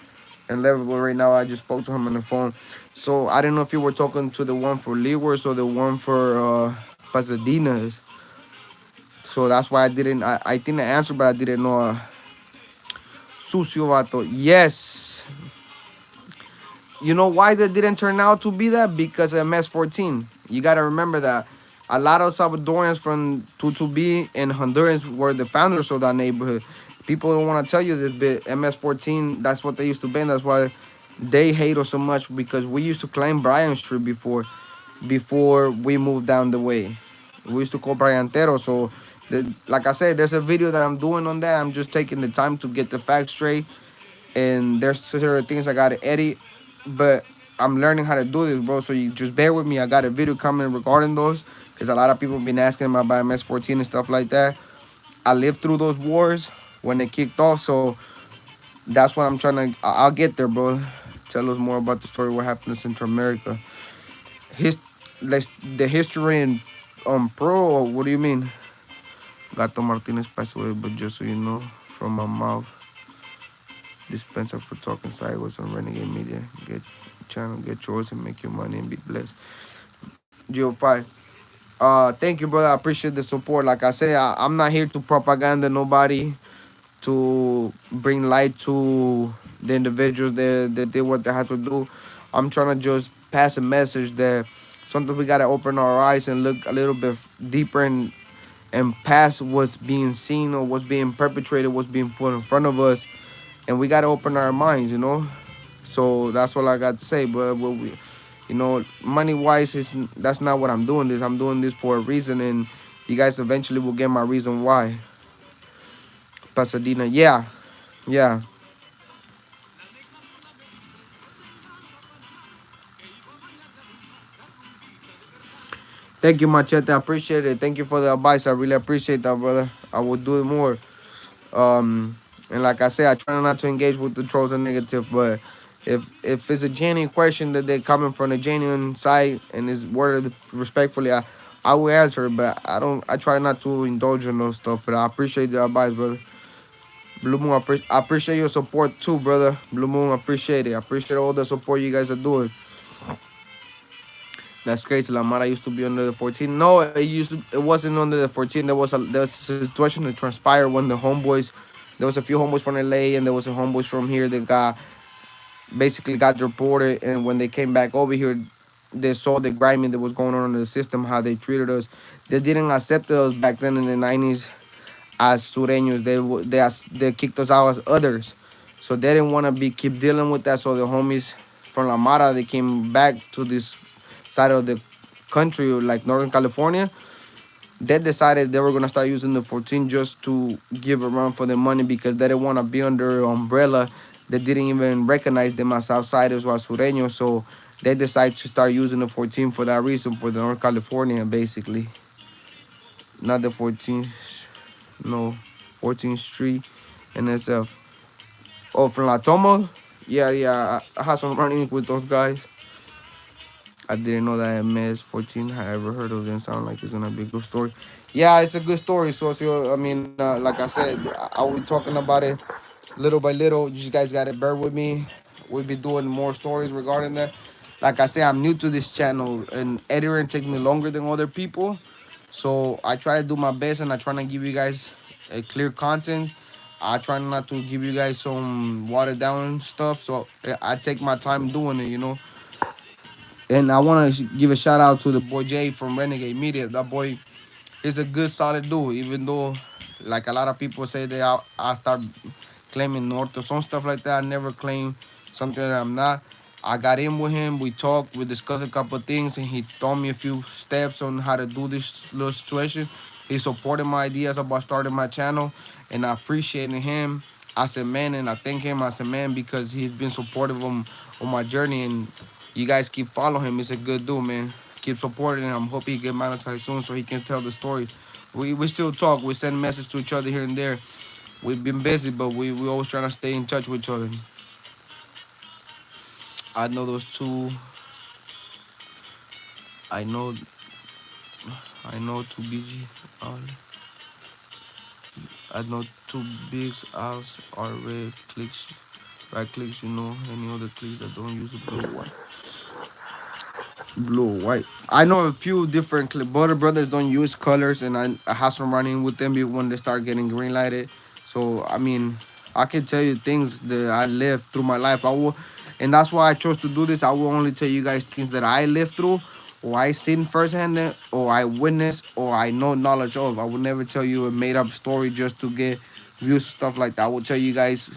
in Leavenworth right now. I just spoke to him on the phone. So I didn't know if you were talking to the one for Leavenworth or the one for Pasadena's. So that's why I didn't. I didn't answer, but I didn't know. Sucio Vato. Yes, you know why that didn't turn out to be that? Because of MS-14. You got to remember that a lot of Salvadorians from 22B and Hondurans were the founders of that neighborhood. People don't want to tell you this, but MS-14, that's what they used to be. That's why they hate us so much, because we used to claim Bryan Street before we moved down the way. We used to call Briantero. So, like I said, there's a video that I'm doing on that. I'm just taking the time to get the facts straight, and there's certain things I gotta edit, but I'm learning how to do this, bro. So you just bear with me. I got a video coming regarding those, because a lot of people have been asking about MS-14 and stuff like that. I lived through those wars when they kicked off, so that's what I'm trying to. I'll get there, bro. Tell us more about the story, what happened in Central America. His, the history in pro. What do you mean? Gato Martinez passed away, but just so you know, from my mouth. Dispenser for talking sideways on Renegade Media. Get channel, get yours, and make your money and be blessed. Geo5. Thank you, brother. I appreciate the support. Like I say, I'm not here to propaganda nobody, to bring light to the individuals that did what they have to do. I'm trying to just pass a message that sometimes we gotta open our eyes and look a little bit deeper and past what's being seen or what's being perpetrated, what's being put in front of us, and we got to open our minds, you know. So that's all I got to say. But what we, money wise, that's not what I'm doing this. I'm doing this for a reason, and you guys eventually will get my reason why. Pasadena, yeah, yeah. Thank you, Machete. I appreciate it. Thank you for the advice. I really appreciate that, brother. I will do it more. And like I said, I try not to engage with the trolls and negative, but if it's a genuine question that they're coming from a genuine side and is worded respectfully, I will answer it, but I try not to indulge in those stuff. But I appreciate the advice, brother. Blue Moon, I appreciate your support too, brother. Blue Moon, I appreciate it. I appreciate all the support you guys are doing. That's crazy. La Mara used to be under the 14. No, it wasn't under the 14. There was a situation that transpired when the homeboys, there was a few homeboys from LA and there was a homeboys from here that basically got deported, and when they came back over here, they saw the grimy that was going on in the system, how they treated us. They didn't accept us back then in the 90s as sureños. They kicked us out as others, so they didn't want to keep dealing with that. So the homies from La Mara, they came back to this side of the country, like Northern California. They decided they were gonna start using the 14 just to give a run for the money, because they didn't want to be under umbrella. They didn't even recognize them as outsiders or sureños, so they decided to start using the 14 for that reason, for the North California, basically. Not the 14, no. 14th Street, NSF. Oh, from La Tomo? Yeah, I had some running with those guys. I didn't know that MS-14. I ever heard of them. Sound like it's gonna be a good story. Yeah, it's a good story. So I mean, like I said, I will be talking about it little by little. You guys gotta bear with me. We'll be doing more stories regarding that. Like I said, I'm new to this channel, and editing takes me longer than other people. So I try to do my best, and I try to give you guys a clear content. I try not to give you guys some watered down stuff. So I take my time doing it, you know. And I want to give a shout out to the boy Jay from Renegade Media. That boy is a good, solid dude. Even though, like a lot of people say that I start claiming North or some stuff like that, I never claim something that I'm not. I got in with him. We talked. We discussed a couple of things, and he taught me a few steps on how to do this little situation. He supported my ideas about starting my channel, and I appreciated him. I said, man, and I thank him. I said, man, because he's been supportive on my journey, and you guys keep following him. He's a good dude, man. Keep supporting him. Hope he get monetized soon so he can tell the story. We still talk. We send messages to each other here and there. We've been busy, but we always trying to stay in touch with each other. I know those two. I know. I know two BG. I know two bigs owls are red clicks. Right clicks, you know, any other clicks that don't use the blue or white. Blue or white. I know a few different Butter Brothers don't use colors, and I have some running with them when they start getting green lighted. So I mean, I can tell you things that I lived through my life. I will, and that's why I chose to do this. I will only tell you guys things that I lived through, or I seen firsthand, or I witnessed, or I know knowledge of. I will never tell you a made up story just to get views, stuff like that. I will tell you guys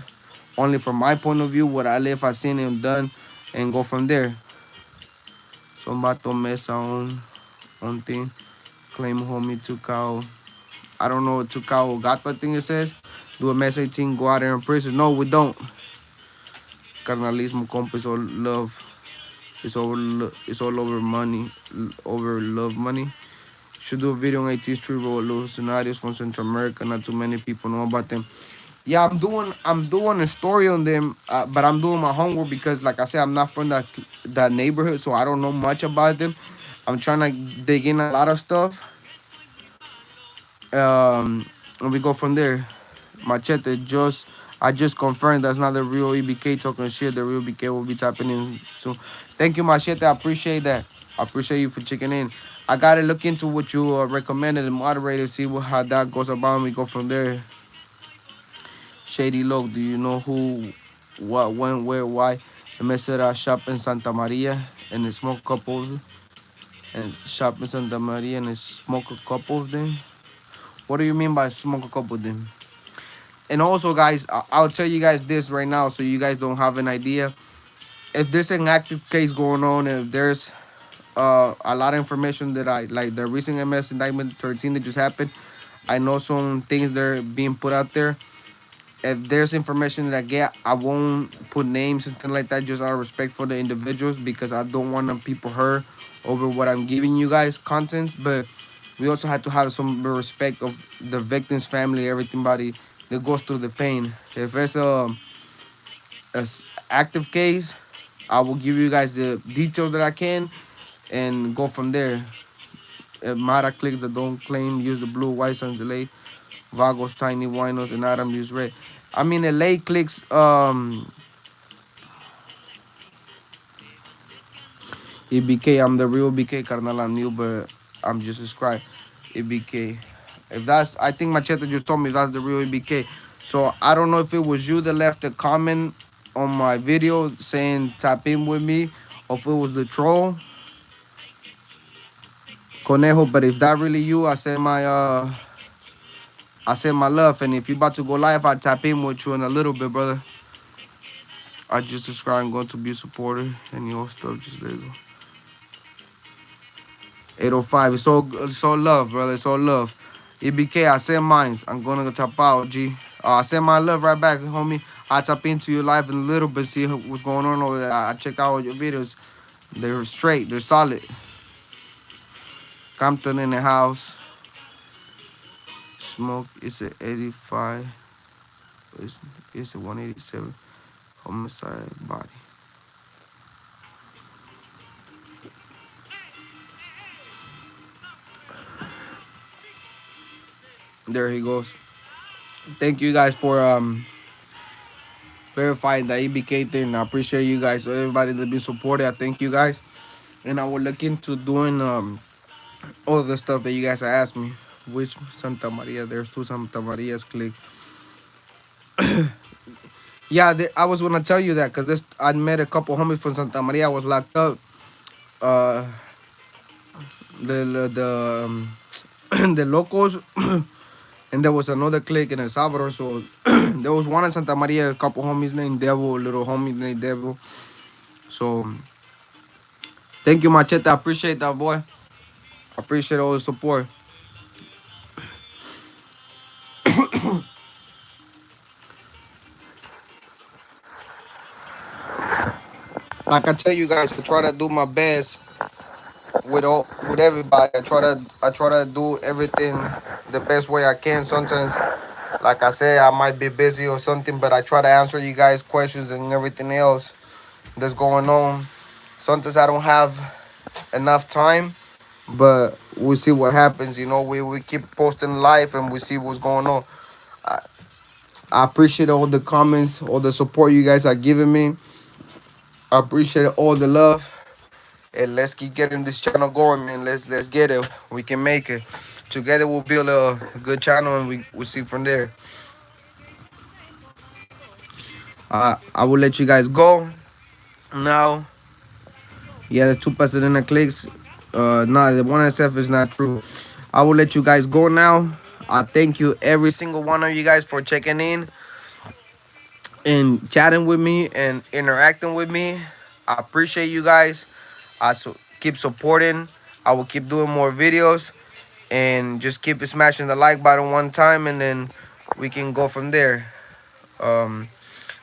only from my point of view what I live, I seen and done, and go from there. So Mato Mesa on thing. Claim homie took out. I don't know what took out Gato, I think it says. Do a mess 18, go out there in prison. No, we don't. Carnalismo compa is all love. It's all over money. Over love money. Should do a video on 18th Street Revolutionarios from Central America. Not too many people know about them. Yeah, I'm doing a story on them, but I'm doing my homework because, like I said, I'm not from that neighborhood, so I don't know much about them. I'm trying to dig in a lot of stuff, and we go from there. Machete just I just confirmed that's not the real EBK talking shit. The real BK will be tapping in soon. Thank you, Machete. I appreciate that. I appreciate you for checking in. I gotta look into what you recommended and moderator, see how that goes about, and we go from there. Shady Loc, do you know who, what, when, where, why? The Mesera shop in Santa Maria and the smoke couples and shop in Santa Maria and smoke a couple of them. What do you mean by smoke a couple of them? And also, guys, I'll tell you guys this right now so you guys don't have an idea. If there's an active case going on, if there's a lot of information that I like, the recent MS indictment 13 that just happened, I know some things that are being put out there. If there's information that I get, I won't put names and things like that, just out of respect for the individuals, because I don't want them people hurt over what I'm giving you guys contents. But we also have to have some respect of the victim's family, everybody that goes through the pain. If it's a active case, I will give you guys the details that I can and go from there. Mara clicks that don't claim use the blue, white, sans delay. Vagos, Tiny Winos, and Adam use red. I mean, LA clicks, EBK, I'm the real BK, carnal, I'm new, but I'm just subscribed. EBK. If that's, I think Machete just told me that's the real EBK. So I don't know if it was you that left a comment on my video saying tap in with me, or if it was the troll, Conejo. But if that really you, I send my love, and if you about to go live, I tap in with you in a little bit, brother. I just subscribe and going to be a supporter and your stuff. Just let it go. 805. It's all love, brother. It's all love. EBK, I send mines. I'm gonna go tap out, G. I send my love right back, homie. I tap into your life in a little bit, see what's going on over there. I checked out all your videos. They're straight. They're solid. Compton in the house. smoke. It's a 85. It's, it's a 187 homicide body. There he goes. Thank you guys for verifying the EBK thing. I appreciate you guys. So everybody that be supported, I thank you guys. And I will look into doing all the stuff that you guys asked me. Which Santa Maria? There's two Santa Marias. Click. Yeah, I was gonna tell you that because this I met a couple homies from Santa Maria. I was locked up. Uh, the locals, and there was another clique in El Salvador. So there was one in Santa Maria, a couple homies named Devil, a little homie named Devil. So thank you, Machete. I appreciate that, boy. I appreciate all the support. Like I tell you guys, I try to do my best with everybody. I try to do everything the best way I can. Sometimes, like I said, I might be busy or something, but I try to answer you guys' questions and everything else that's going on. Sometimes I don't have enough time, but we see what happens. We keep posting live and we see what's going on. I, I appreciate all the comments, all the support you guys are giving me. I appreciate all the love. And let's keep getting this channel going, man. Let's get it. We can make it. Together we'll build a good channel and we'll see from there. I will let you guys go now. Yeah, the two Pasadena clicks. No, the one SF is not true. I will let you guys go now. I thank you every single one of you guys for checking in and chatting with me and interacting with me. I appreciate you guys. Keep supporting. I will keep doing more videos and just keep smashing the like button one time and then we can go from there. Um,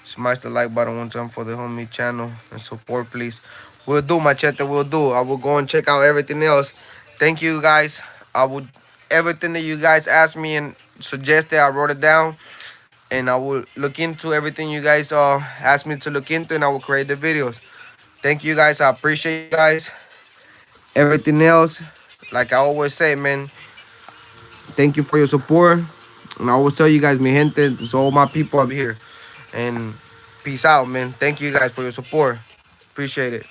Smash the like button one time for the homie channel and support, please. We'll do, Machete. We'll do. I will go and check out everything else. Thank you, guys. I would everything that you guys asked me and suggested. I wrote it down, and I will look into everything you guys asked me to look into, and I will create the videos. Thank you, guys. I appreciate you guys. Everything else, like I always say, man. Thank you for your support, and I always tell you guys, mi gente, to all my people up here, and peace out, man. Thank you guys for your support. Appreciate it.